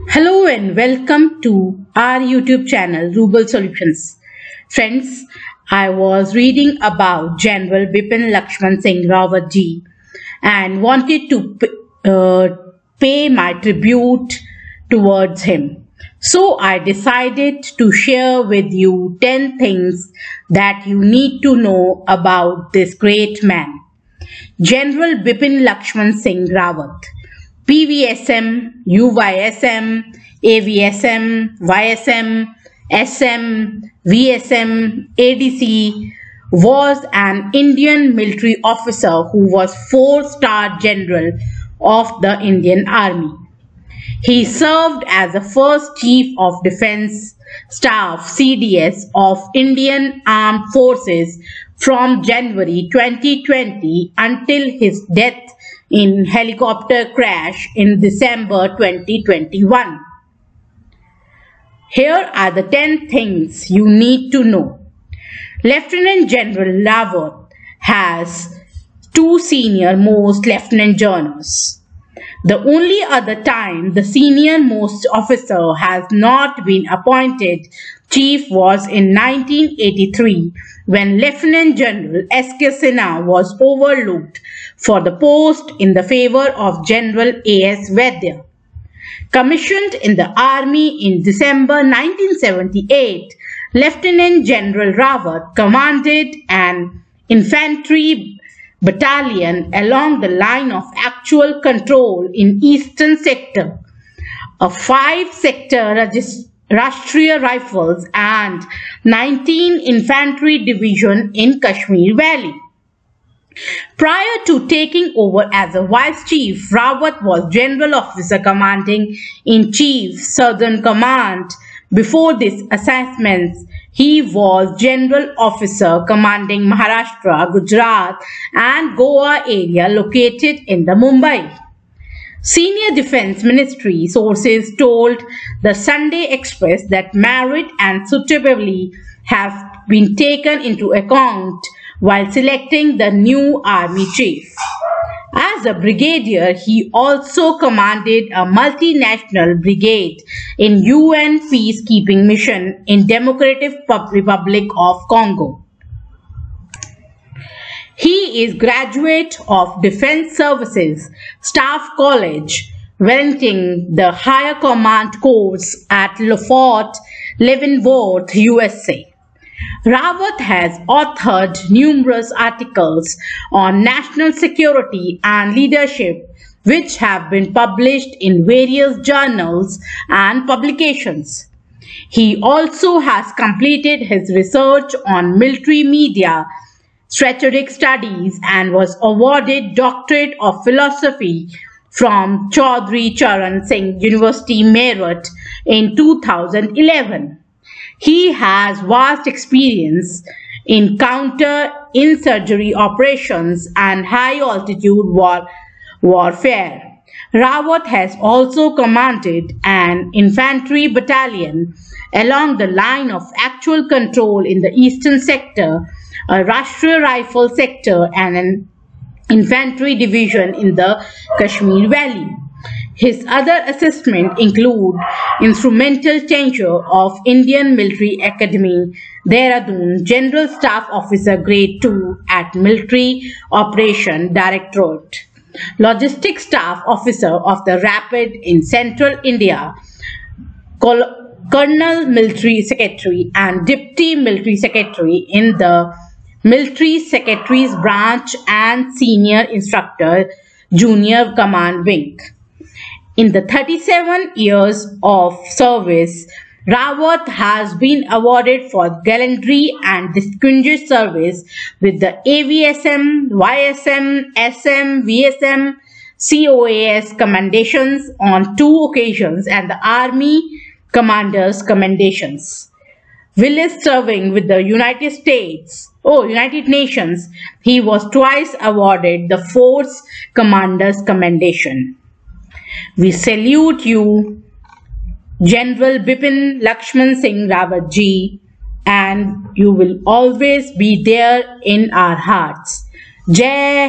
Hello and welcome to our YouTube channel Rubal Solutions. Friends, I was reading about General Bipin Laxman Singh Rawat ji and wanted to pay my tribute towards him. So I decided to share with you 10 things that you need to know about this great man. General Bipin Laxman Singh Rawat, PVSM, UYSM, AVSM, YSM, SM, VSM, ADC, was an Indian military officer who was 4-star general of the Indian Army. He served as the first Chief of Defence Staff (CDS) of Indian Armed Forces from January 2020 until his death in helicopter crash in December 2021. Here are the 10 things you need to know. Lieutenant General Rawat has 2 senior-most lieutenant generals. The only other time the senior-most officer has not been appointed chief was in 1983 when Lieutenant General S.K. Sinha was overlooked for the post in the favor of General A.S. Vaidya. Commissioned in the Army in December 1978, Lieutenant General Rawat commanded an infantry battalion along the line of actual control in Eastern Sector, a 5-sector Rashtriya Rifles and 19 Infantry Division in Kashmir Valley. Prior to taking over as a Vice Chief, Rawat was General Officer Commanding-in-Chief, Southern Command. Before this assessment, he was General Officer Commanding Maharashtra, Gujarat and Goa area located in the Mumbai. Senior Defence Ministry sources told the Sunday Express that merit and suitability have been taken into account while selecting the new Army Chief. As a brigadier, he also commanded a multinational brigade in UN peacekeeping mission in Democratic Republic of Congo. He is graduate of Defence Services Staff College, Wellington, the Higher Command course at Fort Leavenworth, USA. Rawat has authored numerous articles on national security and leadership which have been published in various journals and publications. He also has completed his research on military media strategic studies and was awarded Doctorate of Philosophy from Chaudhry Charan Singh University, Meerut in 2011. He has vast experience in counter-insurgency operations and high-altitude warfare. Rawat has also commanded an infantry battalion along the line of actual control in the Eastern Sector, a Rashtriya Rifle sector and an infantry division in the Kashmir Valley. His other assessments include instrumental tenure of Indian Military Academy, Dehradun, General Staff Officer Grade 2 at Military Operation Directorate, Logistics Staff Officer of the Rapid in Central India, Colonel Military Secretary and Deputy Military Secretary in the Military Secretary's Branch and Senior Instructor, Junior Command Wing. In the 37 years of service, Rawat has been awarded for gallantry and distinguished service with the AVSM, YSM, SM, VSM, COAS commendations on 2 occasions and the Army Commander's commendations. While serving with the United Nations, he was twice awarded the Force Commander's Commendation. We salute you, General Bipin Laxman Singh Rawat ji, and you will always be there in our hearts. Jai